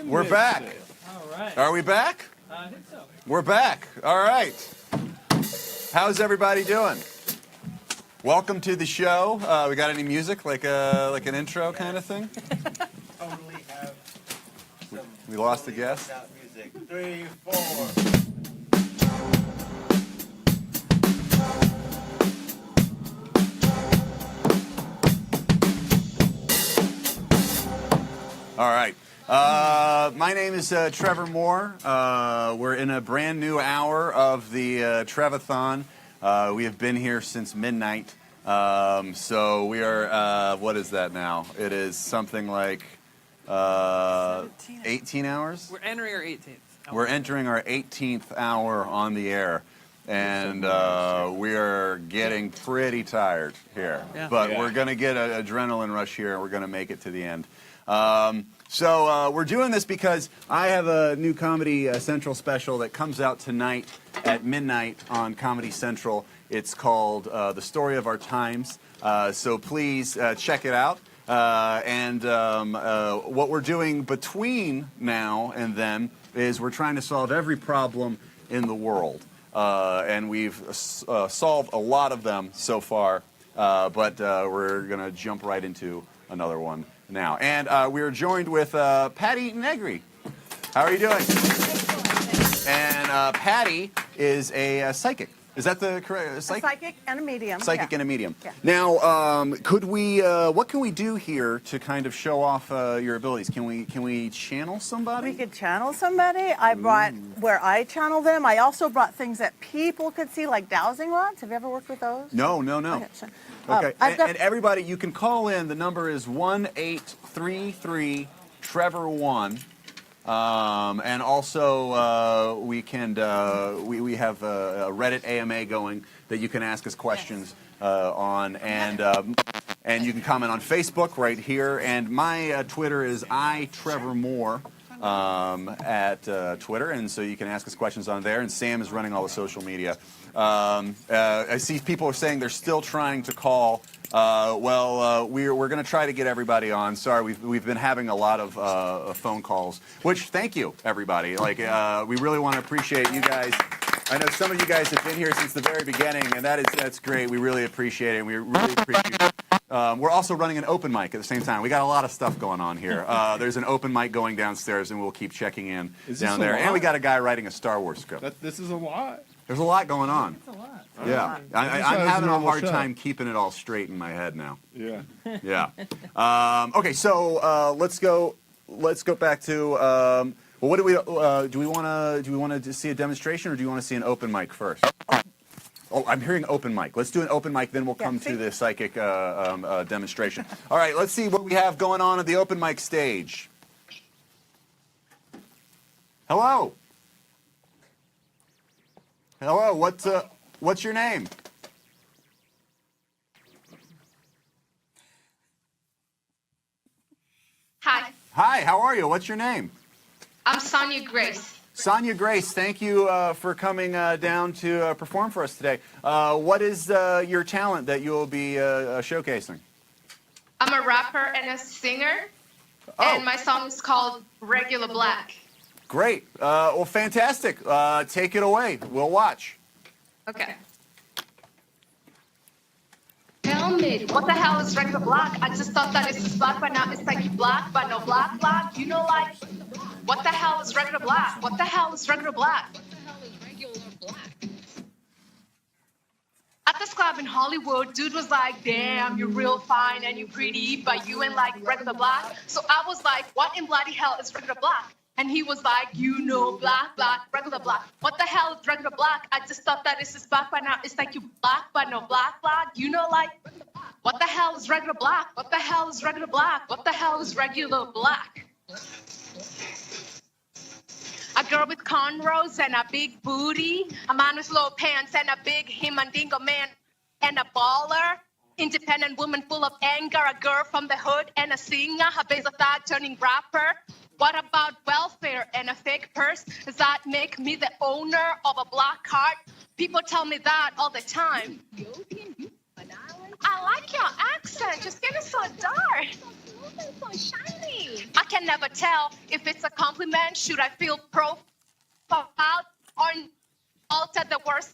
We're back. All right. Are we back? I think so. We're back. All right. How's everybody doing? Welcome to the show. We got any music, like an intro kind of thing? Totally have some We lost the guest. music. 3, 4. All right. My name is Trevor Moore. We're in a brand new hour of the Trev-a-thon. We have been here since midnight. So we are, what is that now? It is something like 18 hours? We're entering our 18th. We're entering our 18th hour on the air. And we are getting pretty tired here. Yeah. But we're going to get an adrenaline rush here, and we're going to make it to the end. So we're doing this because I have a new Comedy Central special that comes out tonight at midnight on Comedy Central. It's called The Story of Our Times. So please check it out. And what we're doing between now and then is we're trying to solve every problem in the world. And we've solved a lot of them so far, but we're going to jump right into another one now. And we are joined with Patty Negri. How are you doing? And Patty is a psychic. Is that the correct psychic? A psychic and a medium. Psychic and a medium. Yeah. Now, could we? What can we do here to kind of show off your abilities? Can we channel somebody? We could channel somebody. I brought where I channel them. I also brought things that people could see, like dowsing rods. Have you ever worked with those? No. Okay. So, Okay, I've got- and everybody, you can call in. The number is 1-833-TREVOR1. And also, we have a Reddit AMA going that you can ask us questions on, and you can comment on Facebook right here. And my Twitter is @TrevorMoore at Twitter, and so you can ask us questions on there. And Sam is running all the social media. I see people are saying they're still trying to call. We're going to try to get everybody on. Sorry, we've been having a lot of phone calls. Which, thank you, everybody. Like, we really want to appreciate you guys. I know some of you guys have been here since the very beginning, and that's great. We really appreciate it. And we really appreciate it. We're also running an open mic at the same time. We got a lot of stuff going on here. There's an open mic going downstairs, and we'll keep checking in down there. And we got a guy writing a Star Wars script. This is a lot. There's a lot going on. It's a lot. Yeah, I'm having a hard time keeping it all straight in my head now. Yeah. Yeah. Okay, so let's go back to. Well, what do we want to see a demonstration, or do you want to see an open mic first? Oh, I'm hearing open mic. Let's do an open mic, then we'll come to the psychic demonstration. All right, let's see what we have going on at the open mic stage. Hello. Hello. What's your name? Hi, Hi. How are you? What's your name? I'm Sonia Grace. Sonia Grace, thank you for coming down to perform for us today. What is your talent that you will be showcasing? I'm a rapper and a singer, and my song is called Regular Black. Great. Well, fantastic. Take it away. We'll watch. Okay. Tell me, what the hell is regular black? I just thought that it's black, but now it's like you black, but no black. You know, like, what the hell is regular black? What the hell is regular black? At this club in Hollywood, dude was like, damn, you're real fine and you're pretty, but you ain't like regular black. So I was like, what in bloody hell is regular black? And he was like, you know, black, regular black. What the hell is regular black? I just thought that it's just black, but now it's like you black, but no black. You know, like, what the hell is regular black? What the hell is regular black? What the hell is regular black? A girl with cornrows and a big booty, a man with low pants and a big himandingo man and a baller. Independent woman full of anger, a girl from the hood and a singer, a base of thought turning rapper. What about welfare and a fake purse? Does that make me the owner of a black heart? People tell me that all the time. I like your accent, just getting so dark. so shiny. I can never tell if it's a compliment. Should I feel profiled or alter the worst?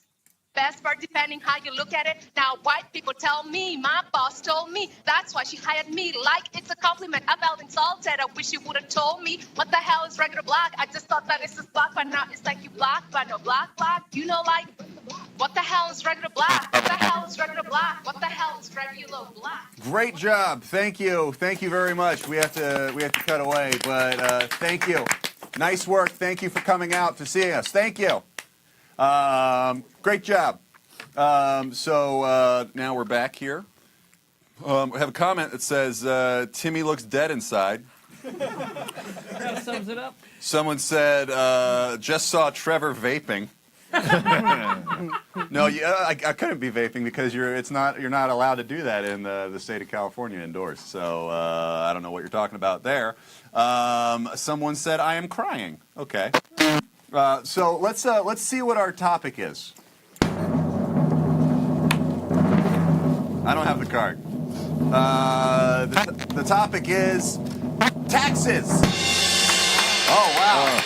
Best part, depending how you look at it. Now, white people tell me, my boss told me, that's why she hired me. Like it's a compliment. I felt insulted. I wish you would have told me. What the hell is regular black? I just thought that it's just black, but now it's like you black, but no black. You know, like, what the hell is regular black? What the hell is regular black? What the hell is regular black? Great job. Thank you. Thank you very much. We have to cut away, but thank you. Nice work. Thank you for coming out to see us. Thank you. Great job. So now we're back here. We have a comment that says, Timmy looks dead inside. That sums it up. Someone said, just saw Trevor vaping. No, I couldn't be vaping because you're not allowed to do that in the state of California indoors. So I don't know what you're talking about there. Someone said, I am crying. Okay. So let's see what our topic is. I don't have the card. The topic is taxes. Oh wow,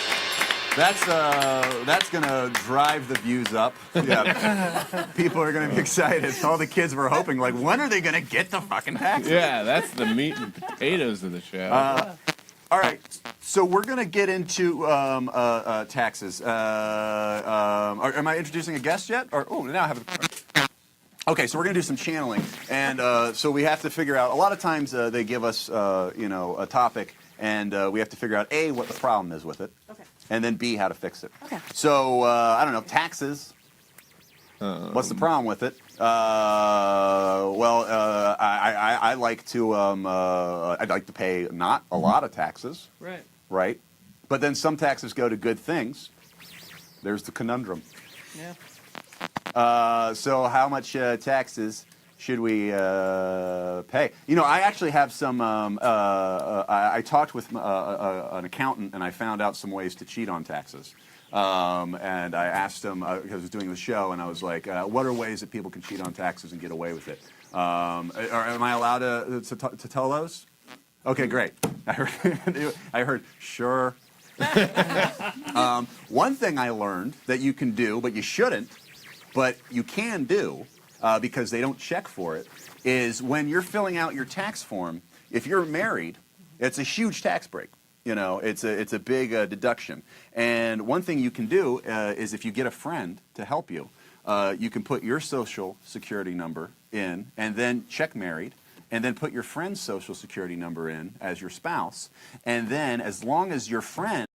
that's gonna drive the views up. Yeah, people are gonna be excited. All the kids were hoping, like, when are they gonna get the fucking taxes? Yeah, that's the meat and potatoes of the show. All right, so we're going to get into taxes. Am I introducing a guest yet? Or now I have. Okay, so we're going to do some channeling, and so we have to figure out. A lot of times they give us, a topic, and we have to figure out A, what the problem is with it, Okay. and then B, how to fix it. Okay. So I don't know, taxes. What's the problem with it? I like to I'd like to pay not a lot of taxes, Right. right? But then some taxes go to good things. There's the conundrum. Yeah. So how much taxes should we pay? You know, I actually have some. I talked with an accountant, and I found out some ways to cheat on taxes. And I asked him, because I was doing the show, and I was like, what are ways that people can cheat on taxes and get away with it? Am I allowed to tell those? Okay, great. I heard sure. One thing I learned that you can do, but you shouldn't, but you can do, because they don't check for it, is when you're filling out your tax form, if you're married, it's a huge tax break. You know, it's a big deduction. And one thing you can do is if you get a friend to help you, you can put your social security number in and then check married, and then put your friend's social security number in as your spouse. And then as long as your friend...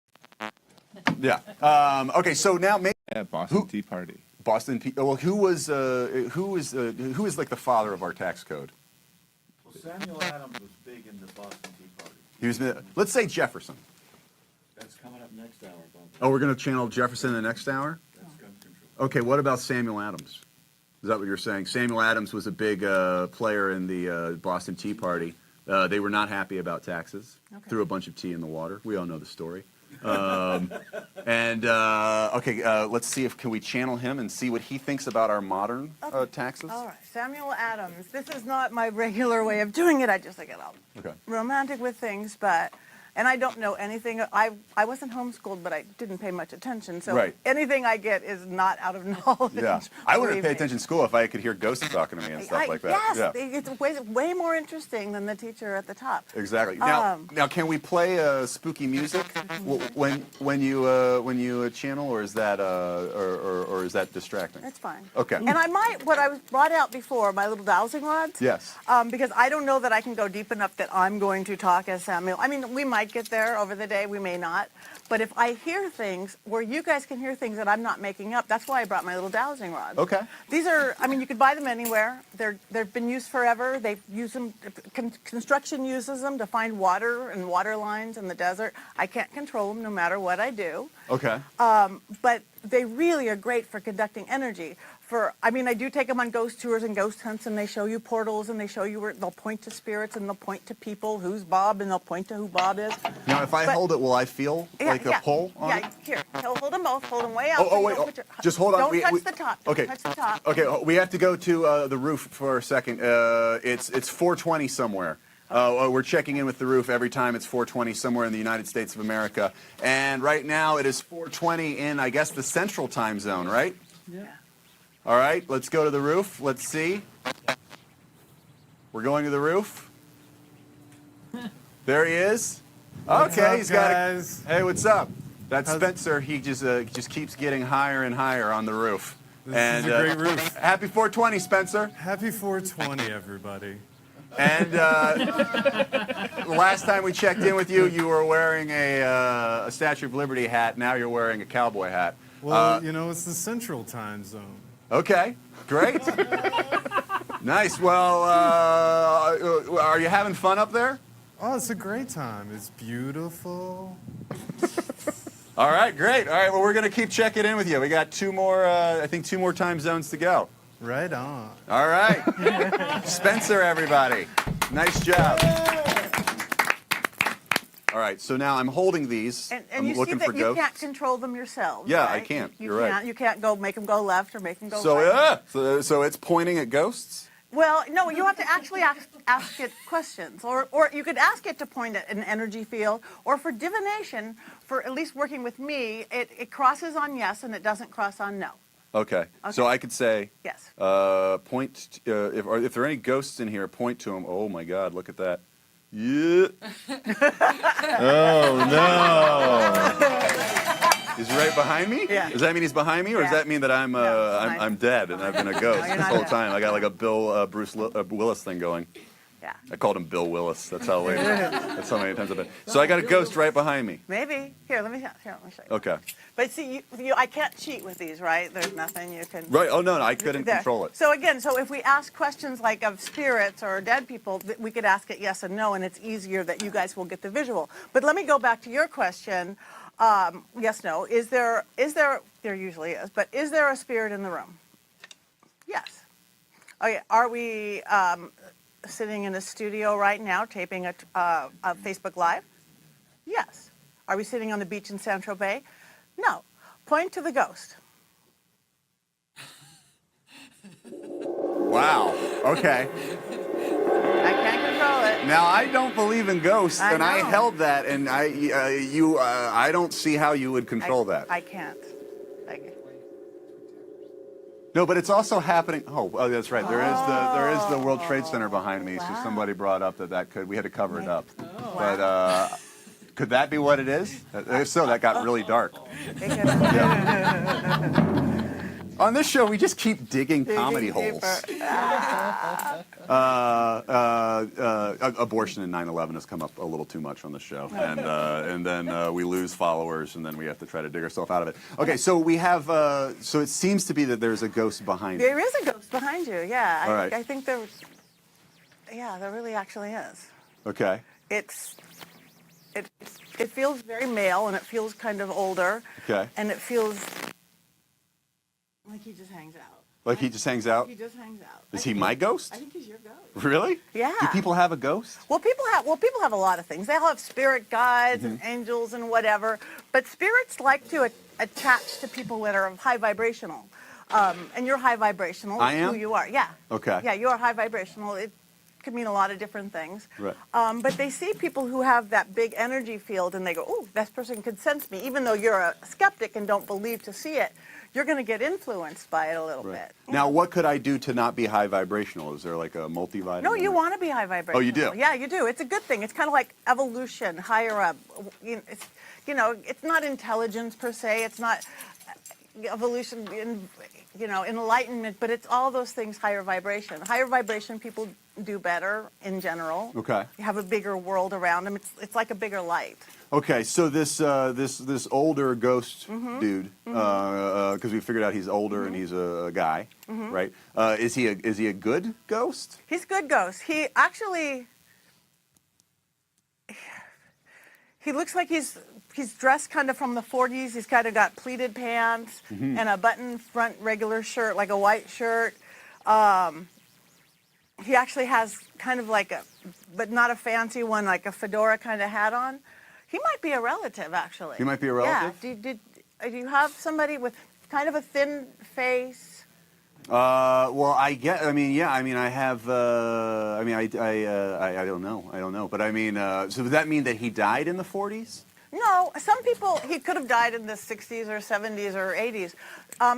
Yeah. Okay, so now maybe... Yeah, Boston Tea Party. Well, who is like the father of our tax code? Well, Samuel Adams was big in the Boston Tea Party. He was, let's say Jefferson. That's coming up next hour, Bob. Oh, we're going to channel Jefferson in the next hour? That's gun control. Okay, what about Samuel Adams? Is that what you're saying? Samuel Adams was a big player in the Boston Tea Party. They were not happy about taxes. Okay. Threw a bunch of tea in the water. We all know the story. Okay, let's see if can we channel him and see what he thinks about our modern taxes. All right, Samuel Adams. This is not my regular way of doing it. I just get all romantic with things, but and I don't know anything. I wasn't homeschooled, but I didn't pay much attention. So anything I get is not out of knowledge. Yeah, I wouldn't pay attention in school if I could hear ghosts talking to me and stuff like that. Yes, it's way more interesting than the teacher at the top. Exactly. Now, can we play spooky music when you channel, or is that or is that distracting? It's fine. Okay. And I might what I was brought out before, my little dowsing rods. Yes. Because I don't know that I can go deep enough that I'm going to talk as Samuel. I mean, we might get there over the day, we may not. But if I hear things where you guys can hear things that I'm not making up, that's why I brought my little dowsing rods. Okay. These are, I mean, you could buy them anywhere. They've been used forever. They've used them, construction uses them to find water and water lines in the desert. I can't control them no matter what I do. Okay. But they really are great for conducting energy. I mean, I do take them on ghost tours and ghost hunts, and they show you portals, and they show you where they'll point to spirits, and they'll point to people, who's Bob, and they'll point to who Bob is. Now, if I hold it, will I feel like a pull on it? Yeah, here. Hold them both. Hold them way out. Oh, wait. Just hold on. Don't touch the top. Okay. Don't touch the top. Okay, we have to go to the roof for a second. It's 420 somewhere. We're checking in with the roof every time it's 4:20 somewhere in the United States of America. And right now it is 4:20 in, I guess, the central time zone, right? Yeah. All right, let's go to the roof. Let's see. We're going to the roof. There he is. Okay, he's got a... Hey, what's up? That's Spencer. He just keeps getting higher and higher on the roof. This is a great roof. Happy 420, Spencer. Happy 420, everybody. And last time we checked in with you, you were wearing a Statue of Liberty hat. Now you're wearing a cowboy hat. Well, you know, it's the central time zone. Okay, great. Nice. Well, are you having fun up there? Oh, it's a great time. It's beautiful. All right, great. All right, well, we're going to keep checking in with you. We got two more time zones to go. Right on. All right. Spencer, everybody. Nice job. All right, so now I'm holding these. And I'm you see looking that for you ghosts. can't control them yourselves. Yeah, right? I can't. You You're right. can't. You can't go make them go left or make them go So, right. so it's pointing at ghosts? Well, no, you have to actually ask it questions. Or you could ask it to point at an energy field. Or for divination, for at least working with me, it crosses on yes and it doesn't cross on no. Okay. So I could say, Yes. point, if there are any ghosts in here, point to them. Oh my God, look at that. Yeah. Oh no. Is he right behind me? Yeah. Does that mean he's behind me, or does Yeah. that mean that I'm I'm dead and I've been a ghost you're this not whole dead. time? I got like a Bruce Willis thing going. Yeah. I called him Bill Willis. That's how late. That's how many times I've been. So I got a ghost right behind me. Maybe. Here, let me show you. Okay. But see, I can't cheat with these, right? There's nothing you can... Right. Oh no, I couldn't There. control it. So again, if we ask questions like of spirits or dead people, we could ask it yes and no, and it's easier that you guys will get the visual. But let me go back to your question. Yes, no. There usually is, but is there a spirit in the room? Yes. Okay. Are we sitting in a studio right now taping a Facebook Live? Yes. Are we sitting on the beach in San Tropez? No. Point to the ghost. Wow. Okay. I can't control it. Now I don't believe in ghosts, I and I know. held that, and I don't see how you would control that. I can't. No, but it's also happening. Oh, that's right. There is the World Trade Center behind me. So Wow. somebody brought up that could. We had to cover it up. But could that be what it is? If so, that got really dark. On this show, we just keep digging comedy holes. Abortion and 9/11 has come up a little too much on the show, and then we lose followers, and then we have to try to dig ourselves out of it. Okay, so we have. So it seems to be that there's a ghost behind you. There is a ghost behind you. Yeah, All right. I think there. Yeah, there really actually is. Okay. It feels very male, and it feels kind of older. Okay. And it feels like he just hangs out. Like he just hangs out. He just hangs out. Is he my ghost? I think he's your ghost. Really? Yeah. Do people have a ghost? Well, people have a lot of things. They all have spirit guides Mm-hmm. and angels and whatever. But spirits like to attach to people that are high vibrational. And you're high vibrational. I am? Who you are. Yeah. Okay. Yeah, you are high vibrational. It could mean a lot of different things. Right. But they see people who have that big energy field and they go, "Oh, this person could sense me." Even though you're a skeptic and don't believe to see it, you're going to get influenced by it a little bit. Now, what could I do to not be high vibrational? Is there like a multivitamin? No, you want to be high vibrational. Oh, you do? Yeah, you do. It's a good thing. It's kind of like evolution, higher up. It's not intelligence per se. It's not evolution, enlightenment, but it's all those things higher vibration. Higher vibration people do better in general. Okay. You have a bigger world around them. It's like a bigger light. Okay, so this older ghost dude, because we figured out he's older and he's a guy, right? Is he a good ghost? He's a good ghost. He actually, he looks like he's dressed kind of from the 40s. He's kind of got pleated pants and a button front regular shirt, like a white shirt. He actually has kind of like but not a fancy one, like a fedora kind of hat on. He might be a relative, actually. He might be a relative? Yeah. Do you have somebody with kind of a thin face? Well, I get. I mean, yeah. I mean, I have. I mean, I don't know. I don't know. But I mean, so does that mean that he died in the 40s? No, some people, he could have died in the 60s or 70s or 80s.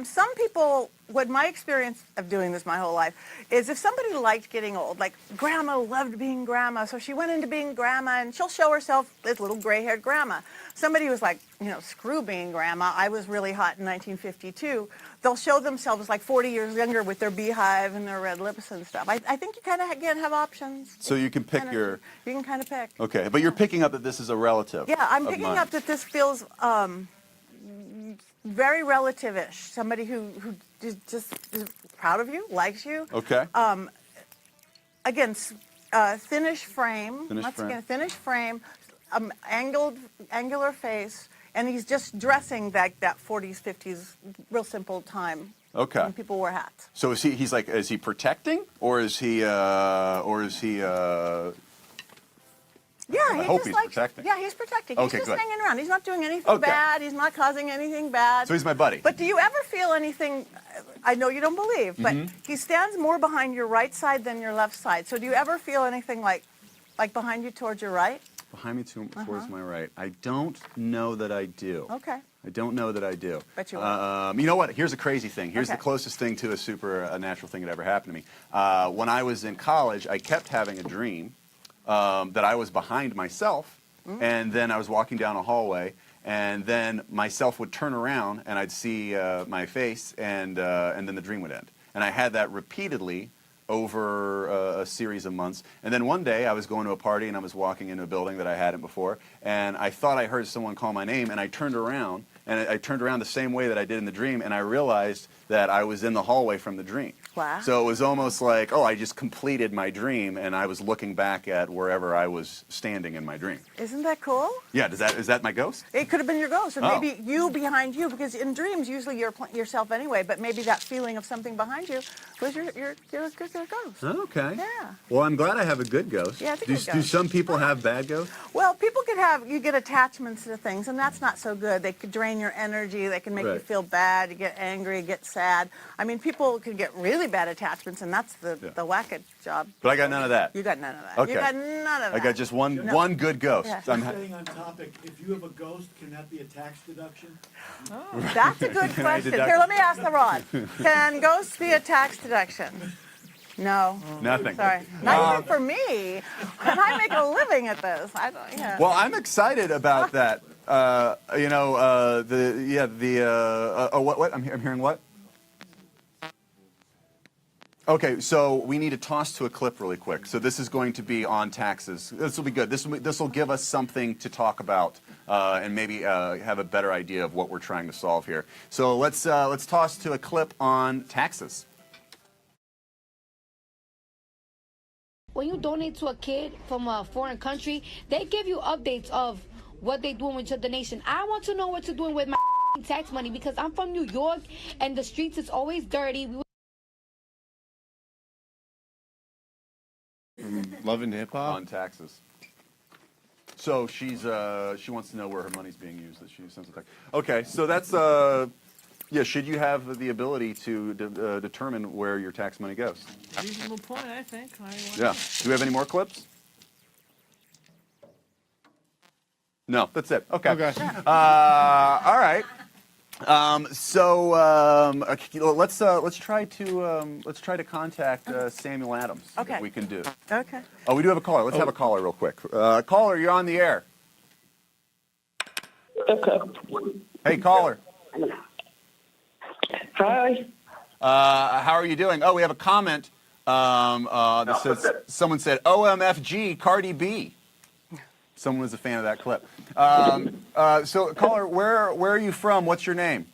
Some people, what my experience of doing this my whole life is if somebody liked getting old, like grandma loved being grandma, so she went into being grandma and she'll show herself as little gray-haired grandma. Somebody was like, you know, screw being grandma, I was really hot in 1952. They'll show themselves like 40 years younger with their beehive and their red lips and stuff. I think you kind of, again, have options. So you can pick You can kind of pick. Okay, but you're picking up that this is a relative. Yeah, I'm of picking mine. up that this feels very relative-ish. Somebody who just is proud of you, likes you. Okay. Again, thinnish frame. Thinnish Once frame. again, thinnish frame, angular face, and he's just dressing that 40s, 50s, real simple time. Okay. When people wore hats. So is he? He's like, is he protecting, or is he? Yeah, I hope he's protecting. Yeah, he's protecting. He's Okay, just good. hanging around. He's not doing anything Okay. bad. He's not causing anything bad. So he's my buddy. But do you ever feel anything? I know you don't believe, but he stands more behind your right side than your left side. So do you ever feel anything like behind you towards your right? Behind me towards my right. I don't know that I do. Okay. I don't know that I do. Bet you will. You know what? Here's a crazy thing. Here's Okay. the closest thing to a natural thing that ever happened to me. When I was in college, I kept having a dream that I was behind myself, and then I was walking down a hallway, and then myself would turn around, and I'd see my face, and then the dream would end. And I had that repeatedly over a series of months. And then one day I was going to a party, and I was walking into a building that I hadn't before, and I thought I heard someone call my name, and I turned around, and I turned around the same way that I did in the dream, and I realized that I was in the hallway from the dream. Wow. So it was almost like, oh, I just completed my dream, and I was looking back at wherever I was standing in my dream. Isn't that cool? Yeah, is that my ghost? It could have been your ghost, or Oh. maybe you behind you, because in dreams usually you're yourself anyway. But maybe that feeling of something behind you was your ghost. Okay. Yeah. Well, I'm glad I have a good ghost. Yeah, it's a do, good do ghost. some people have bad ghosts? Well, people you get attachments to things, and that's not so good. They could drain your energy. They can make you Right. feel bad. You get angry, get sad. I mean, people can get really bad attachments, and that's the whack-it job. But I got none of that. You got none of that. Okay. You got none of that. I got just one good ghost. Yeah. Staying on topic, if you have a ghost, can that be a tax deduction? That's a good Can I question. deduct- Here, let me ask the Rod. Can ghosts be a tax deduction? No. Nothing. Sorry. Not even for me. And I make a living at this. I don't, yeah. Well, I'm excited about that. What? I'm hearing what? Okay, so we need to toss to a clip really quick. So this is going to be on taxes. This will be good. This will give us something to talk about and maybe have a better idea of what we're trying to solve here. So let's toss to a clip on taxes. When you donate to a kid from a foreign country, they give you updates of what they're doing with your donation. I want to know what you're doing with my tax money because I'm from New York and the streets is always dirty. Loving hip hop. On taxes. So she wants to know where her money's being used that she sends it back. Okay, so that's should you have the ability to determine where your tax money goes? Reasonable point, I think. Yeah. Do we have any more clips? No, that's it. Okay. All right. Let's try to contact Samuel Adams. Okay. If we can do. Okay. Oh, we do have a caller. Let's have a caller real quick. Caller, you're on the air. Okay. Hey, caller. Hi. How are you doing? Oh, we have a comment that says someone said OMFG Cardi B. Someone was a fan of that clip. So, caller, where are you from? What's your name?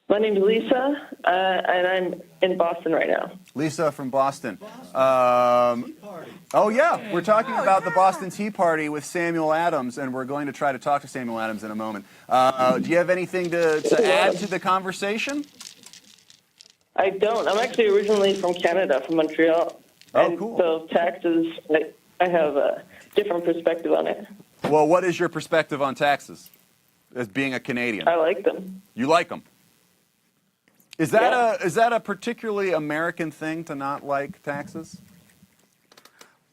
My name's Lisa, and I'm in Boston right now. Lisa from Boston. Oh, yeah. We're talking about the Boston Tea Party with Samuel Adams, and we're going to try to talk to Samuel Adams in a moment. Do you have anything to add to the conversation? I don't. I'm actually originally from Canada, from Montreal. Oh, and cool. So taxes, I have a different perspective on it. Well, what is your perspective on taxes as being a Canadian? I like them. You like them? Is that a particularly American thing to not like taxes?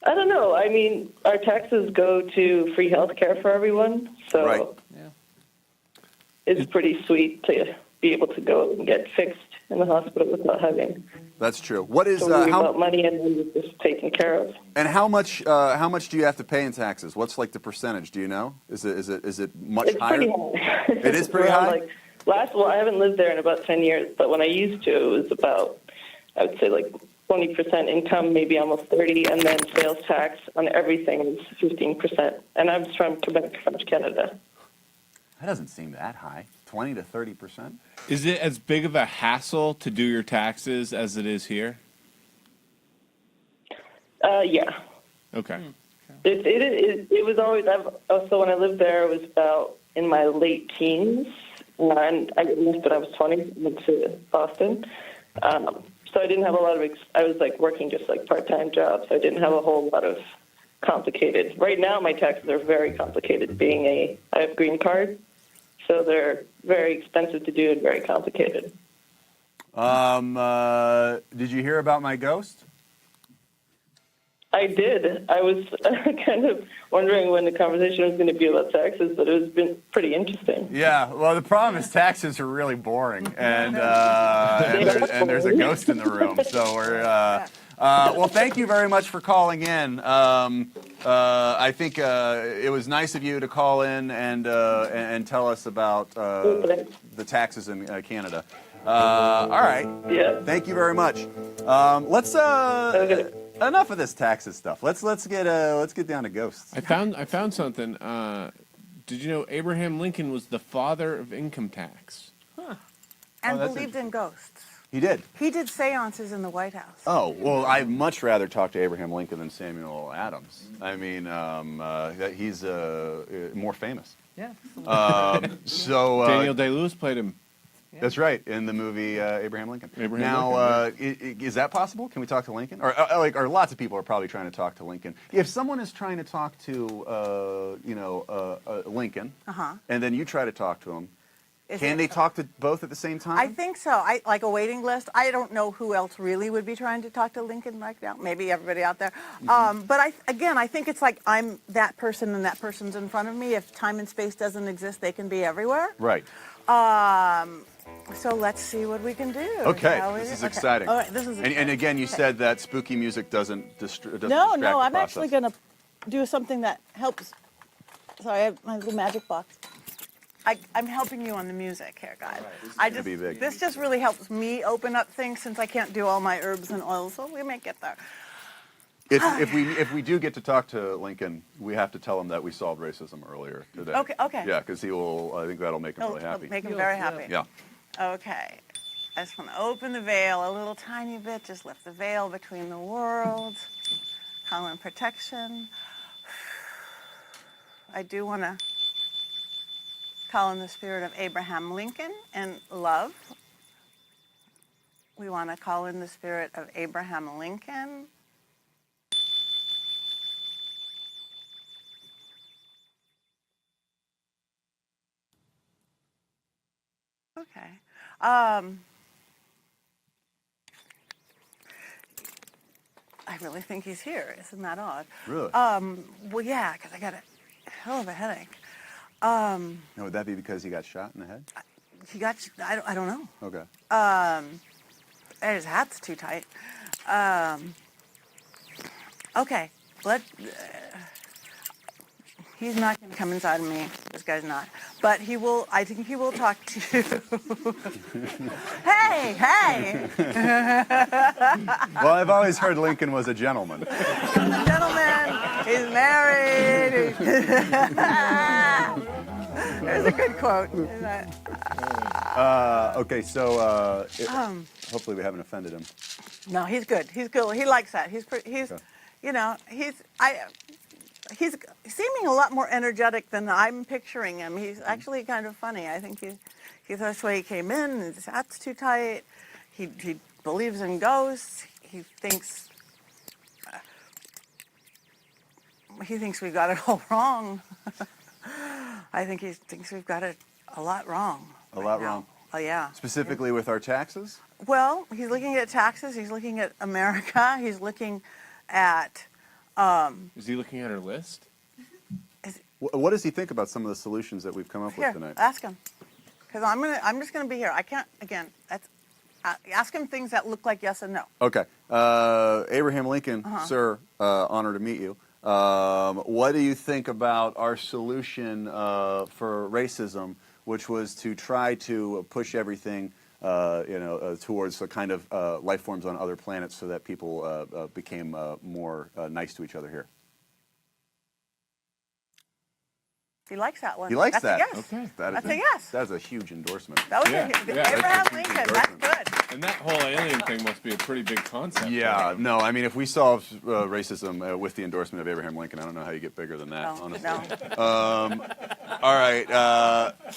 I don't know. I mean, our taxes go to free health care for everyone, so Right. Yeah. it's pretty sweet to be able to go and get fixed in the hospital without having That's true. What is to worry how about money and then you're just taken care of. and how much do you have to pay in taxes? What's like the percentage? Do you know? Is it much It's higher? pretty high. It is pretty Around, high? Well, I haven't lived there in about 10 years, but when I used to, it was about, I would say, like 20% income, maybe almost 30, and then sales tax on everything is 15%. And I'm from Quebec, French Canada. That doesn't seem that high. 20 to 30%. Is it as big of a hassle to do your taxes as it is here? Yeah. Okay. It was always, so when I lived there, it was about in my late teens, and I left when I was 20, went to Boston. So I didn't have a lot of, I was like working just like part-time jobs, so I didn't have a whole lot of complicated. Right now, my taxes are very complicated, I have green card, so they're very expensive to do and very complicated. Did you hear about my ghost? I did. I was kind of wondering when the conversation was going to be about taxes, but it has been pretty interesting. Yeah, well, the problem is taxes are really boring, and there's a ghost in the room. So we're well. Thank you very much for calling in. I think it was nice of you to call in and tell us about the taxes in Canada. All right. Yeah. Thank you very much. Let's Okay. enough of this taxes stuff. Let's get down to ghosts. I found something. Did you know Abraham Lincoln was the father of income tax? And that's believed in ghosts. He did. He did seances in the White House. Oh, well, I'd much rather talk to Abraham Lincoln than Samuel Adams. I mean, he's more famous. Yeah. So Daniel Day-Lewis played him. that's right, in the movie Abraham Lincoln. Abraham now, Lincoln, is that possible? Can we talk to Lincoln? Or lots of people are probably trying to talk to Lincoln. If someone is trying to talk to, Lincoln, and then you try to talk to him, can they talk to both at the same time? I think so. I like a waiting list. I don't know who else really would be trying to talk to Lincoln right now. Maybe everybody out there. But I think it's like I'm that person and that person's in front of me. If time and space doesn't exist, they can be everywhere. Right. So let's see what we can do. Okay, shall we? this is Okay. exciting. All right, this is And exciting. again, you Okay. said that spooky music doesn't distract No, the I'm process. actually going to do something that helps. Sorry, I have my little magic box. I'm helping you on the music here, guys. gonna be big. This just really helps me open up things since I can't do all my herbs and oils, so we may get there. If we do get to talk to Lincoln, we have to tell him that we solved racism earlier today. Okay. Yeah, because he will. I think that'll make him really happy. Make him very happy. Yeah. Okay. I just want to open the veil a little tiny bit. Just lift the veil between the worlds. Call in protection. I do want to call in the spirit of Abraham Lincoln and love. We want to call in the spirit of Abraham Lincoln. Okay. I really think he's here. Isn't that odd? Really? Well, yeah, because I got a hell of a headache. Now, would that be because he got shot in the head? He got. I don't know. Okay. His hat's too tight. Okay. He's not going to come inside of me. This guy's not. But he will. I think he will talk to you. Hey. Well, I've always heard Lincoln was a gentleman. Gentlemen, he's married. There's a good quote. Okay, so hopefully we haven't offended him. No, he's good. He's good. He likes that. He's seeming a lot more energetic than I'm picturing him. He's actually kind of funny. I think he's this way he came in. His hat's too tight. He believes in ghosts. He thinks we've got it all wrong. I think he thinks we've got it a lot wrong. A lot wrong. Oh, yeah. Specifically with our taxes? Well, he's looking at taxes. He's looking at America. He's looking at. Is he looking at her list? What does he think about some of the solutions that we've come up Here, with tonight? ask him. Because I'm just gonna be here. I can't. Again, that's. Ask him things that look like yes and no. Okay. Abraham Lincoln, sir, honor to meet you. What do you think about our solution for racism, which was to try to push everything, towards a kind of life forms on other planets, so that people became more nice to each other here? He likes that one. He likes That's that. A yes. Okay. That's a yes. That's a huge endorsement. That was Yeah. Abraham that's a huge Lincoln. That's endorsement. good. And that whole alien thing must be a pretty big concept. Yeah, no, I mean, if we solve racism with the endorsement of Abraham Lincoln, I don't know how you get bigger than that, No, honestly. no. All right,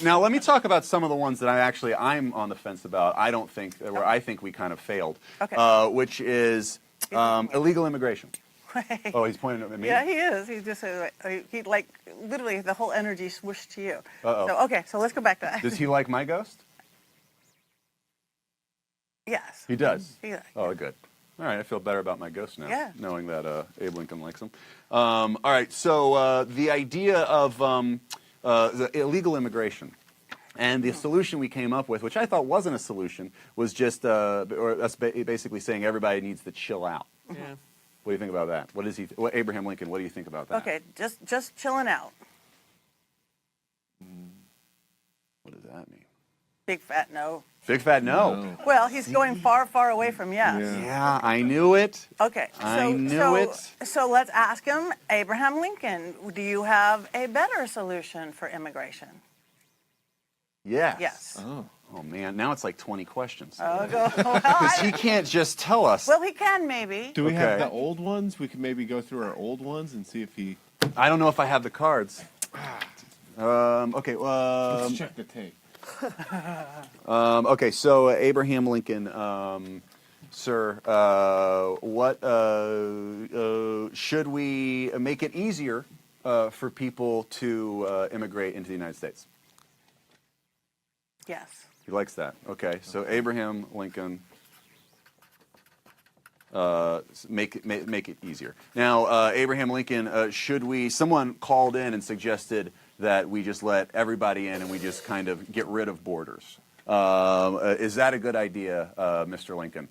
now let me talk about some of the ones that I'm on the fence about. I don't think, where I think we kind of failed, Okay. which is illegal immigration. Oh, he's pointing at me? Yeah, he is. He's just he like literally the whole energy swooshed to you. Uh-oh. So okay, so let's go back to that. Does he like my ghost? Yes. He does? He, Oh, good. All right, I feel better about my ghost now, Yeah. knowing that Abe Lincoln likes him. All right, so the idea of the illegal immigration and the solution we came up with, which I thought wasn't a solution, was just us basically saying everybody needs to chill out. Yeah. What do you think about that? What Abraham Lincoln, what do you think about that? okay, just chilling out. What does that mean? Big fat no. Big fat no. Well, he's going far, far away from yes. Yeah, I knew it. Okay, I knew it. So let's ask him, Abraham Lincoln, do you have a better solution for immigration? Yes. Yes. Oh, man, now it's like 20 questions. Oh, go. Because he can't just tell us. Well, he can maybe. Do we have Okay. the old ones? We can maybe go through our old ones and see if he... I don't know if I have the cards. Okay. Let's check the tape. Okay. So Abraham Lincoln, sir, what should we make it easier for people to immigrate into the United States? Yes. He likes that. Okay. So Abraham Lincoln. Make it easier. Now, Abraham Lincoln, someone called in and suggested that we just let everybody in and we just kind of get rid of borders. Is that a good idea, Mr. Lincoln?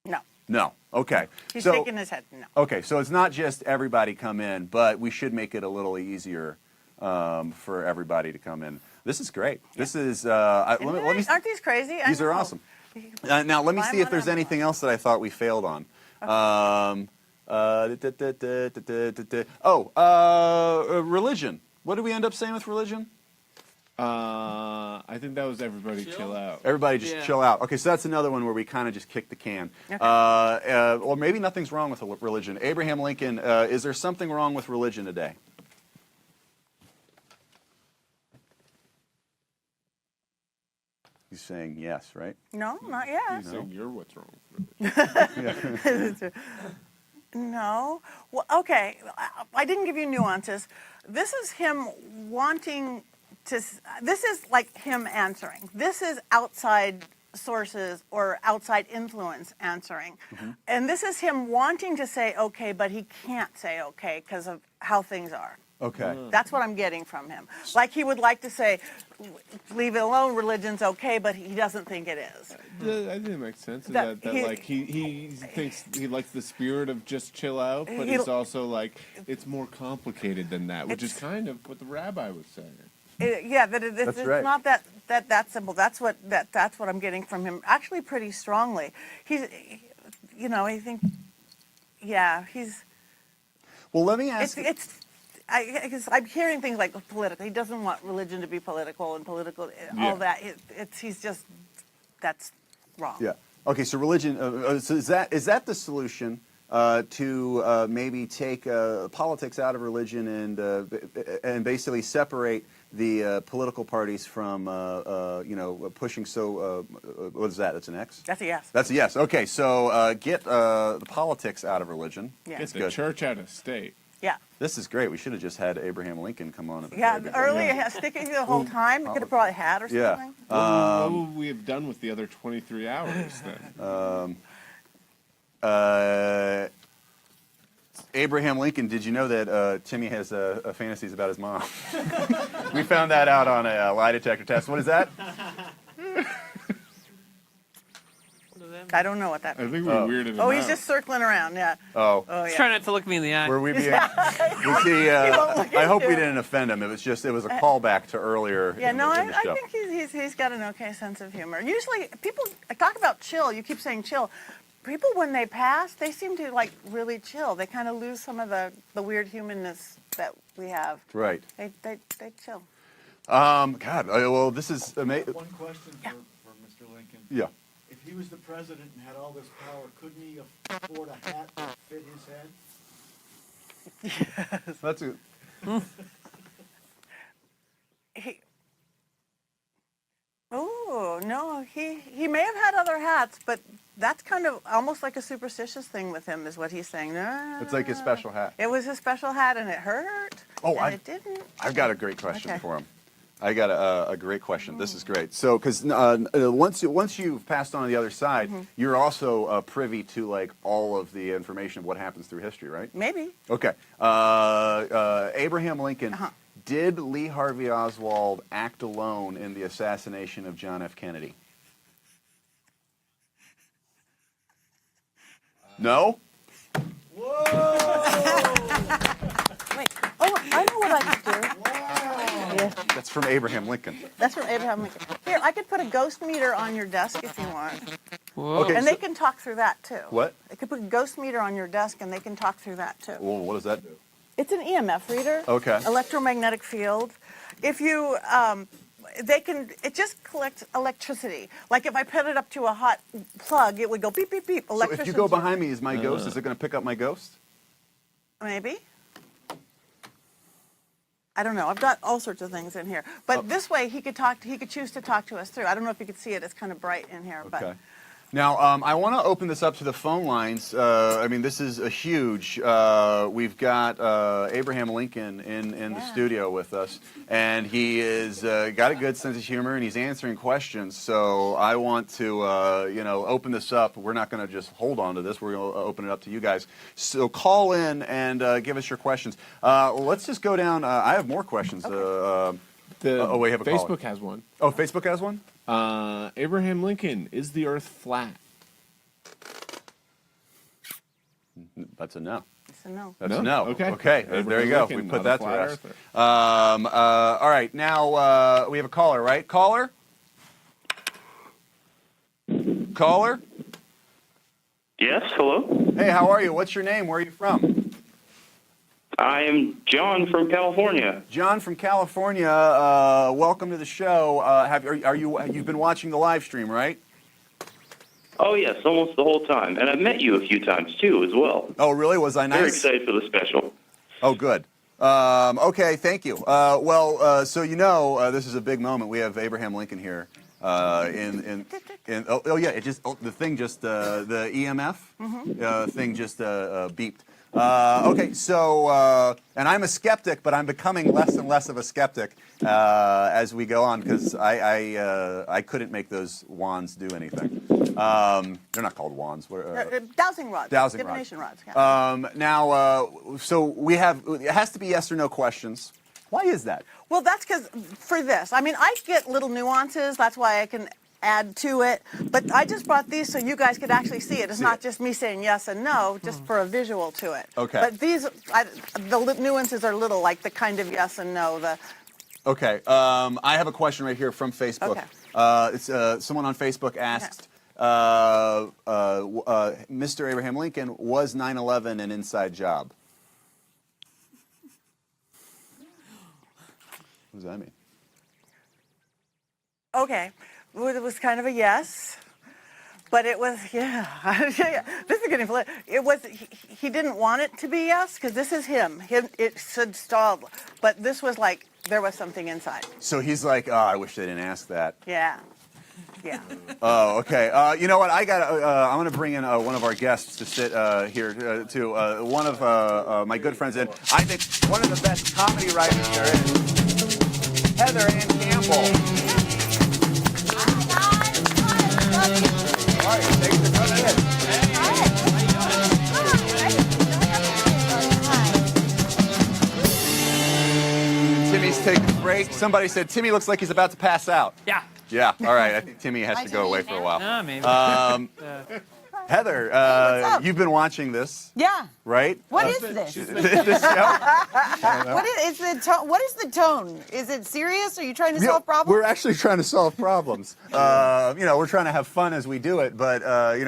No. No. Okay. He's So- shaking his head. No. Okay, so it's not just everybody come in, but we should make it a little easier for everybody to come in. This is great. This is, let me, Aren't these crazy? I these are know. awesome. Now, let me Climb see if on there's up. anything else that I thought we failed on. Religion. What did we end up saying with religion? I think that was everybody chill out. Everybody just Yeah. chill out. Okay, so that's another one where we kind of just kick the can. Okay. Or maybe nothing's wrong with religion. Abraham Lincoln, is there something wrong with religion today? He's saying yes, right? No, not yet. So you're what's wrong. No. Well, okay. I didn't give you nuances. This is him wanting to. This is like him answering. This is outside sources or outside influence answering. And this is him wanting to say okay, but he can't say okay because of how things are. Okay. That's what I'm getting from him. Like he would like to say, leave it alone, religion's okay, but he doesn't think it is. I think it makes sense. That That he- like he thinks he likes the spirit of just chill out, but He- he's also like it's more complicated than that, which is It's- kind of what the rabbi was saying. Yeah, that it's That's right. not that simple. That's what I'm getting from him. Actually, pretty strongly. He's, I think, yeah, he's. Well, let me ask. Because I'm hearing things like political. He doesn't want religion to be political and political. Yeah. All that. He's just. That's wrong. Yeah. Okay. So religion. So is that the solution to maybe take politics out of religion and basically separate the political parties from pushing what is that? That's an X. That's a yes. That's a yes. Okay. So get the politics out of religion. Yeah. Get the good. church out of state. Yeah. This is great. We should have just had Abraham Lincoln come on. At the Yeah, very early, beginning. sticking to the whole time. You could have brought a hat or Yeah. something. What would we have done with the other 23 hours then? Abraham Lincoln, did you know that Timmy has fantasies about his mom? We found that out on a lie detector test. What is that? I don't know what that I means. think we weirded him Oh, out. he's just circling around, yeah. Oh. Oh, Just yeah. try not to look me in the eye. Were we being? Was he? won't look I hope at we you. didn't offend him. It was a callback to earlier. Yeah, in no, the I show. think he's got an okay sense of humor. Usually, people talk about chill. You keep saying chill. People, when they pass, they seem to like really chill. They kind of lose some of the weird humanness that we have. Right. They chill. God. Well, this is amazing. One question for Mr. Lincoln. Yeah. If he was the president and had all this power, couldn't he afford a hat that fit his head? That's a. Oh no, he may have had other hats, but that's kind of almost like a superstitious thing with him, is what he's saying. No, It's like his special hat. It was his special hat, and it hurt. Oh, and it didn't. I've got a great question Okay. for him. I got a great question. This is great. So, because once you've passed on to the other side, you're also privy to like all of the information of what happens through history, right? Maybe. Okay. Abraham Lincoln. Did Lee Harvey Oswald act alone in the assassination of John F. Kennedy? No? Wait. Oh, I know what I could do. Yeah, That's from Abraham Lincoln. that's from Abraham Lincoln. Here, I could put a ghost meter on your desk if you want, Whoa. Okay. and they can talk through that too. What? I could put a ghost meter on your desk, and they can talk through that too. Well, what does that do? It's an EMF reader. Okay. Electromagnetic field. If you, it just collects electricity. Like if I put it up to a hot plug, it would go beep, beep, beep. So if you go behind me, is my ghost? Is it going to pick up my ghost? Maybe. I don't know. I've got all sorts of things in here. But this way, he could choose to talk to us through. I don't know if you could see it. It's kind of bright in here. Okay. But Now, I want to open this up to the phone lines. I mean, this is a huge. We've got Abraham Lincoln in the studio with us, and he is got a good sense of humor, and he's answering questions. So I want to, open this up. We're not going to just hold on to this. We're going to open it up to you guys. So call in and give us your questions. Let's just go down. I have more questions. Okay. We have a caller. Facebook has one. Oh, Facebook has one? Abraham Lincoln, is the Earth flat? That's a no. it's a no. That's No? a no. Okay. Okay, there Abraham you go. Lincoln, We put not a that to flat rest. earther. All right, now we have a caller, right? Caller? Caller? Yes, hello. Hey, how are you? What's your name? Where are you from? I am John from California. John from California. Welcome to the show. You've been watching the live stream, right? Oh, yes, almost the whole time. And I've met you a few times, too, as well. Oh, really? Was I nice? Very excited for the special. Oh, good. Okay, thank you. So this is a big moment. We have Abraham Lincoln here. The EMF thing just beeped. Okay, so and I'm a skeptic, but I'm becoming less and less of a skeptic as we go on because I couldn't make those wands do anything. They're not called wands. Dowsing rods. Dowsing divination rods. Yeah. So we have. It has to be yes or no questions. Why is that? Well, that's because for this, I mean, I get little nuances. That's why I can add to it. But I just brought these so you guys could actually see it. It's not just me saying yes and no, just for a visual to it. Okay. But the nuances are little, like the kind of yes and no. Okay. I have a question right here from Facebook. Okay. It's someone on Facebook asked, Mr. Abraham Lincoln, was 9/11 an inside job? What does that mean? Okay. Well, it was kind of a yes. But it was, this is getting political. It was, he didn't want it to be yes, because this is him. It should stall. But this was like, there was something inside. So he's like, oh, I wish they didn't ask that. Yeah. Yeah. Oh, okay. You know what? I'm going to bring in one of our guests to sit here too. One of my good friends, and I think one of the best comedy writers there is, Heather Ann Campbell. All right, thanks for coming in. Timmy's taking a break. Somebody said Timmy looks like he's about to pass out. Yeah. Yeah. All right. I think Timmy has to go away for a while. No, maybe. Heather, you've been watching this, Yeah. right? What is this? This show? What is the tone? Is it serious? Are you trying to solve problems? We're actually trying to solve problems. We're trying to have fun as we do it, but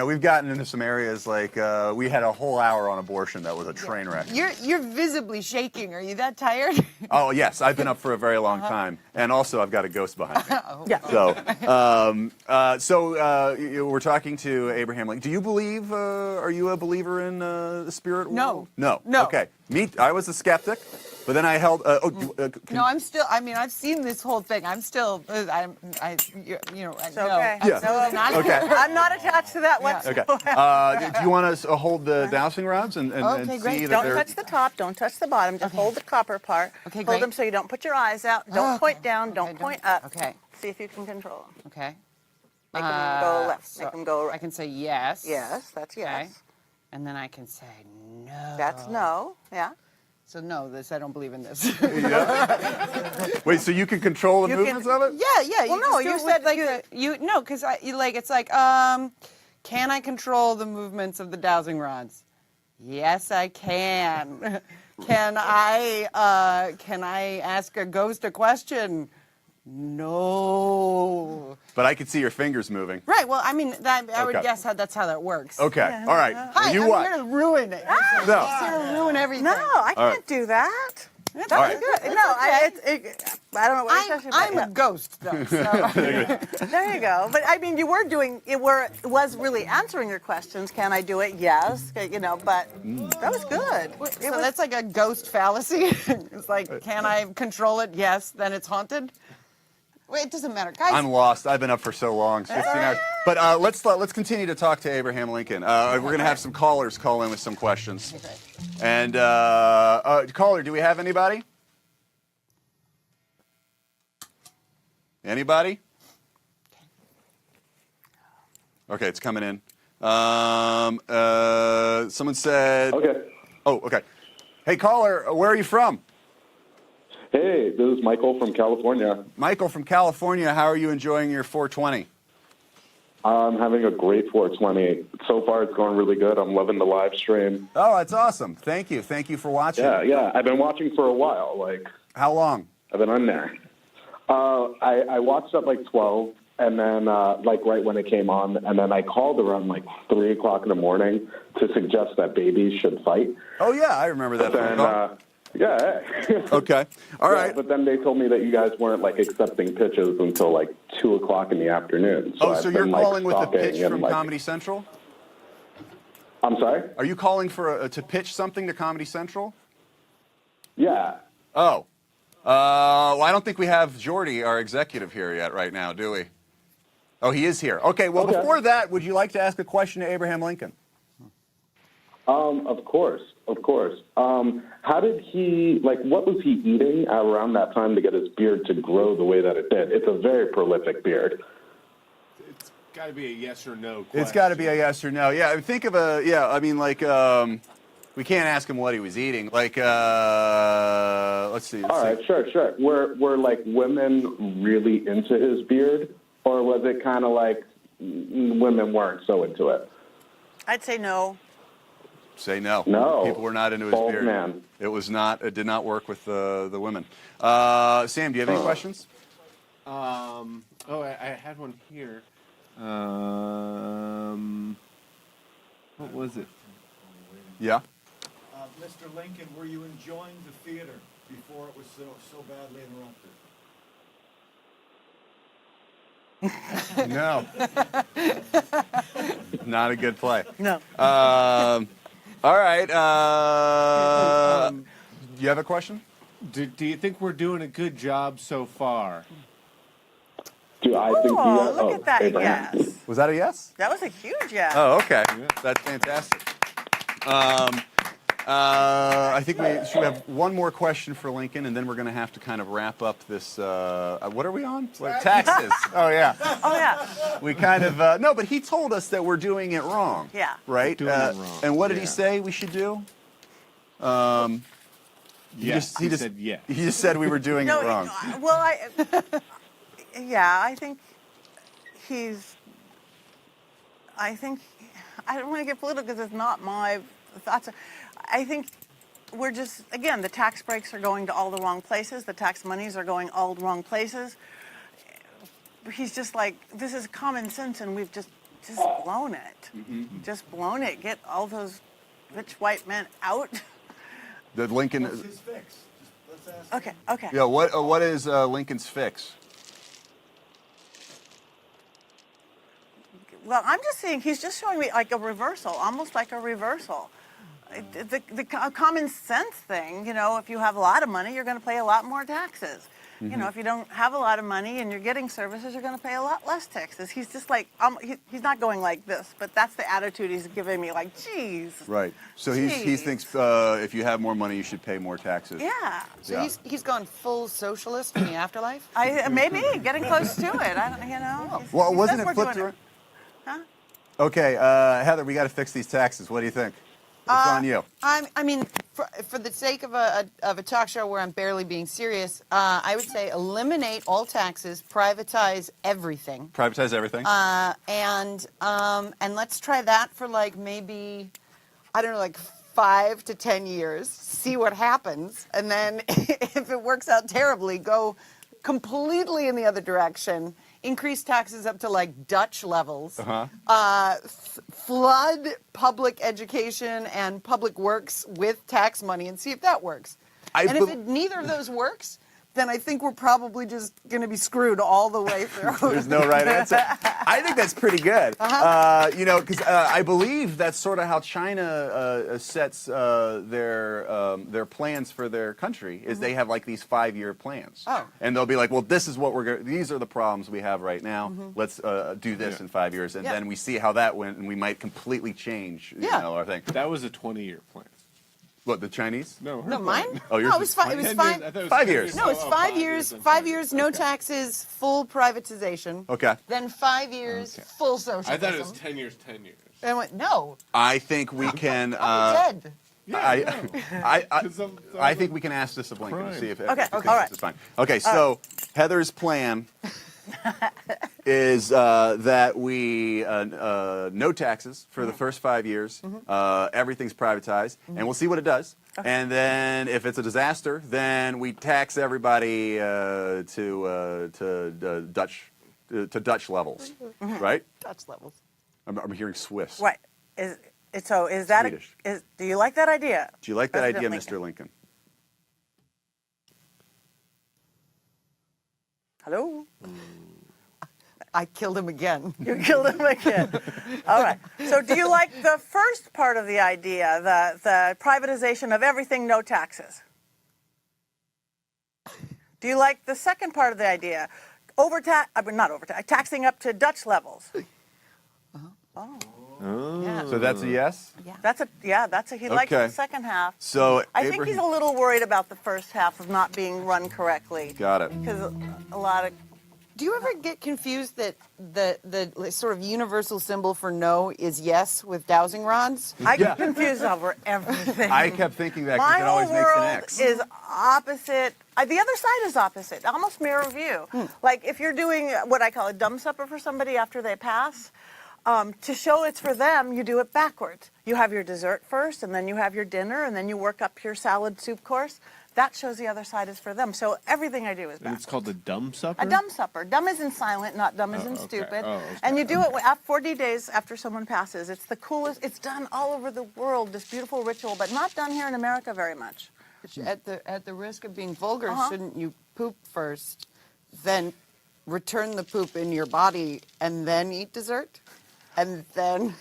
we've gotten into some areas like we had a whole hour on abortion that was a train wreck. You're visibly shaking. Are you that tired? Oh yes, I've been up for a very long time, and also I've got a ghost behind me. Yeah. So we're talking to Abraham Lincoln. Do you believe? Are you a believer in the spirit world? No. No. Okay. I was a skeptic, but then I held. No, I'm still. I mean, I've seen this whole thing. I'm still. It's okay. Yeah. Absolutely not. Okay. I'm not attached to that whatsoever. Okay. Do you want us to hold the dowsing rods and Okay, great. see that Don't they're? touch the top. Don't touch the bottom. Just hold the copper part. Okay, Hold great. them so you don't put your eyes out. Don't point down. Don't point up. Okay. See if you can control them. Okay. Make them go left. So Make them go right. I can say yes. Yes, that's yes. Okay. And then I can say no. That's no. Yeah. So no, I don't believe in this. Wait, so you can control the You movements can- of it? Yeah. Well, no, just do you it said with, like because it's like can I control the movements of the dowsing rods? Yes, I can. Can I ask a ghost a question? No. But I could see your fingers moving. Right. Well, I mean, I would Okay. guess that's how that works. Okay. All right. Hi, you I'm what? here to ruin it. No. I'm here to ruin everything. No, I All right. can't do that. That's All right. good. It's No, okay. I don't know what you're talking I'm about. a ghost, though. So. There you go. But I mean, you were doing it. Was really answering your questions. Can I do it? Yes. But that was good. So that's like a ghost fallacy. It's like, can I control it? Yes. Then it's haunted. Wait, it doesn't matter, guys. I'm lost. I've been up for so long, 16 hours. But let's continue to talk to Abraham Lincoln. We're going to have some callers call in with some questions. Okay. And caller, do we have anybody? Anybody? Okay, it's coming in. Someone said. Okay. Oh, okay. Hey, caller, where are you from? Hey, this is Michael from California. Michael from California. How are you enjoying your 420? I'm having a great 420. So far, it's going really good. I'm loving the live stream. Oh, that's awesome. Thank you. Thank you for watching. Yeah. I've been watching for a while. How long? I've been on there. I watched at 12, and then right when it came on, and then I called around 3 o'clock in the morning to suggest that babies should fight. Oh yeah, I remember that. But then, yeah. Okay. All right. But then they told me that you guys weren't accepting pitches until 2 o'clock in the afternoon. So I've you're been, calling with a stalking pitch and, from Comedy Central? I'm sorry? Are you calling for to pitch something to Comedy Central? Yeah. Oh. Well, I don't think we have Jordy, our executive, here yet right now, do we? Oh, he is here. Okay. Well, before that, would you like to ask a question to Abraham Lincoln? Of course. How did he, what was he eating around that time to get his beard to grow the way that it did? It's a very prolific beard. It's got to be a yes or no question. It's got to be a yes or no. Yeah, think of we can't ask him what he was eating. Let's see. All right, sure. Were women really into his beard? Or was it kind of women weren't so into it? I'd say no. Say no. No. People were not into his Bold beard. man. It was not. It did not work with the women. Sam, do you have any questions? I had one here. What was it? Yeah. Mr. Lincoln, were you enjoying the theater before it was so badly interrupted? No. Not a good play. No. All right. Do you have a question? Do you think we're doing a good job so far? Do too. I think Oh, look at that, Abraham. yes. Was that a yes? That was a huge yes. Oh, okay. That's fantastic. I think we should have one more question for Lincoln, and then we're going to have to kind of wrap up this. What are we on? Taxes. Oh, yeah. Oh, yeah. We kind of no, but he told us that we're doing it wrong. Yeah. Right. Doing it wrong. And what did he Yeah. say we should do? Yes, he said yes. He just said we were doing No, it wrong. well, I think I don't want to get political because it's not my thoughts. I think we're just, again, the tax breaks are going to all the wrong places. The tax monies are going all the wrong places. He's just like, this is common sense, and we've just blown it. Just blown it. Get all those rich white men out. The Lincoln. What's his fix? Let's ask him. Okay. Yeah. What is Lincoln's fix? Well, I'm just saying he's just showing me like a reversal, almost like a reversal. The common sense thing, if you have a lot of money, you're going to pay a lot more taxes. If you don't have a lot of money and you're getting services, you're going to pay a lot less taxes. He's just like, he's not going like this, but that's the attitude he's giving me, like, geez. Right. So he thinks if you have more money, you should pay more taxes. Yeah. So he's gone full socialist in the afterlife? Maybe, getting close to it. I don't, he's- Well, he wasn't says it we're flipped doing around? Okay, Heather, we got to fix these taxes. What do you think? It's on you. I mean, for the sake of a talk show where I'm barely being serious, I would say eliminate all taxes, privatize everything. Privatize everything. And let's try that for like maybe, I don't know, like 5 to 10 years, see what happens. And then if it works out terribly, go completely in the other direction. Increase taxes up to like Dutch levels. Flood public education and public works with tax money and see if that works. If neither of those works, then I think we're probably just going to be screwed all the way through. There's no right answer. I think that's pretty good. Because I believe that's sort of how China sets their plans for their country. Is they have like these 5-year plans, and they'll be like, well, this is what these are the problems we have right now. Let's do this in 5 years, and then we see how that went, and we might completely change our thing. That was a 20-year plan. What, the Chinese? No, mine. Oh, yours no, it was fine. It was 5 years. No, it's 5 years. 5 years, no taxes, full privatization. Okay. Then 5 years, full socialism. I thought it was 10 years, 10 years. And I went, no. I think we can. I'm dead. I think we can ask this of Lincoln to see if Okay, if all this right. is fine. Okay, so Heather's plan is that we no taxes for the first 5 years. Everything's privatized, and we'll see what it does. And then, if it's a disaster, then we tax everybody to Dutch levels, right? Dutch levels. I'm hearing Swiss. Right. Is that Swedish. do you like that idea? Do you like that idea, President Mr. Lincoln? Hello? I killed him again. You killed him again. All right. So do you like the first part of the idea, the privatization of everything, no taxes? Do you like the second part of the idea, taxing up to Dutch levels? Yeah. So that's a yes? He likes the second half. So I think he's a little worried about the first half of not being run correctly. Got it. Because a lot of... Do you ever get confused that the sort of universal symbol for no is yes with dowsing rods? I get confused over everything. I kept thinking that because it always makes an X. My whole world is opposite. The other side is opposite, almost mirror view. Like if you're doing what I call a dumb supper for somebody after they pass, to show it's for them, you do it backwards. You have your dessert first, and then you have your dinner, and then you work up your salad soup course. That shows the other side is for them. So everything I do is backwards. And it's called a dumb supper? A dumb supper. Dumb is in silent, not dumb is in stupid. Oh, okay. And you do it 40 days after someone passes. It's the coolest. It's done all over the world, this beautiful ritual, but not done here in America very much. At the risk of being vulgar, shouldn't you poop first, then return the poop in your body, and then eat dessert? And then...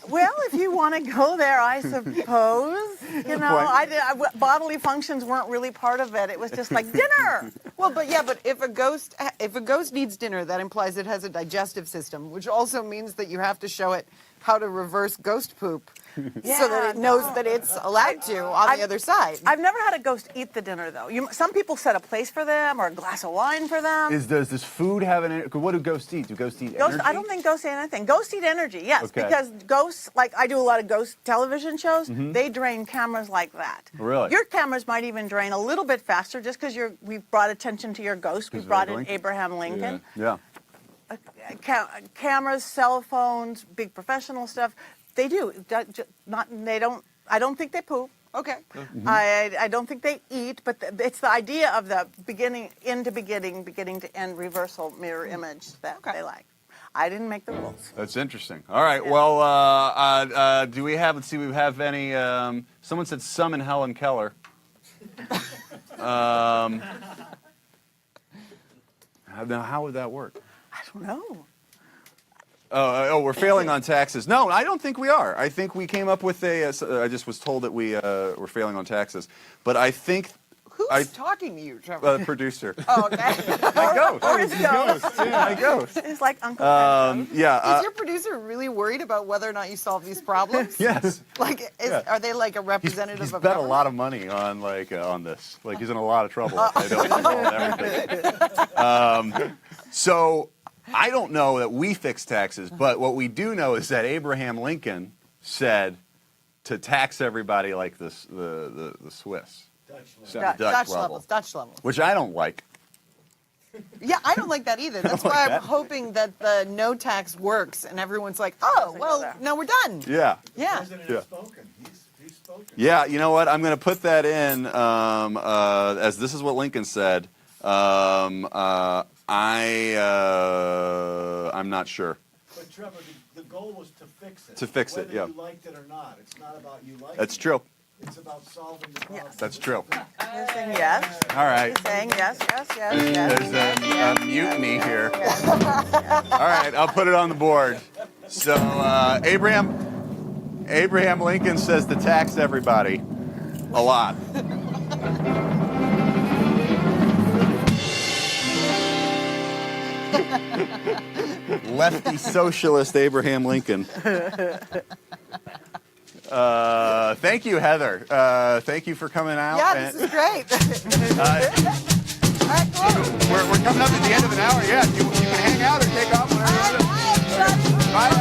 Well, if you want to go there, I suppose. You know, bodily functions weren't really part of it. It was just like dinner. Well, but if a ghost needs dinner, that implies it has a digestive system, which also means that you have to show it how to reverse ghost poop, so that it knows that it's allowed to on the other side. I've never had a ghost eat the dinner though. Some people set a place for them or a glass of wine for them. Does this food have an? What do ghosts eat? Do ghosts eat energy? I don't think ghosts eat anything. Ghosts eat energy, yes, Okay. because ghosts, like I do a lot of ghost television shows. They drain cameras like that. Really? Your cameras might even drain a little bit faster, just because we've brought attention to your ghost. We brought in Abraham Lincoln. Yeah. Cameras, cell phones, big professional stuff. They do. I don't think they poop. Okay. I don't think they eat, but it's the idea of the beginning to end reversal mirror image that they like. I didn't make the rules. That's interesting. All right. Yeah. Well, do we have? Let's see. We have any? Someone said summon Helen Keller. Now, how would that work? I don't know. We're failing on taxes. No, I don't think we are. I think we came up with I just was told that we're failing on taxes, but I think. Who's talking to you, Trevor? The producer. Oh, okay. My ghost. Or his ghost. My ghost. It's like Uncle Fred's ghost. Yeah. Is your producer really worried about whether or not you solve these problems? Yes. Are they like a representative He's of bet a government? lot of money on on this. Like he's in a lot of trouble. If they don't solve everything. So I don't know that we fix taxes, but what we do know is that Abraham Lincoln said to tax everybody like the Swiss. Dutch levels. Which I don't like. Yeah, I don't like that either. That's why I'm hoping that the no tax works and everyone's like, oh, well, no, we're done. Yeah. Yeah. He's spoken. Yeah, you know what? I'm going to put that in as this is what Lincoln said. I'm not sure. But Trevor, the goal was to fix it. To fix it, yeah. Whether you liked it or not. It's not about you liking it. That's true. It's about solving the problem. That's true. You're saying yes. All right. He's saying yes. There's a mutiny here. All right, I'll put it on the board. So Abraham Lincoln says to tax everybody a lot. Lefty socialist Abraham Lincoln. Thank you, Heather. Thank you for coming out. Yeah, this is great. All right, cool. We're coming up at the end of an hour. Yeah, you can hang out or take off. Whatever. Bye.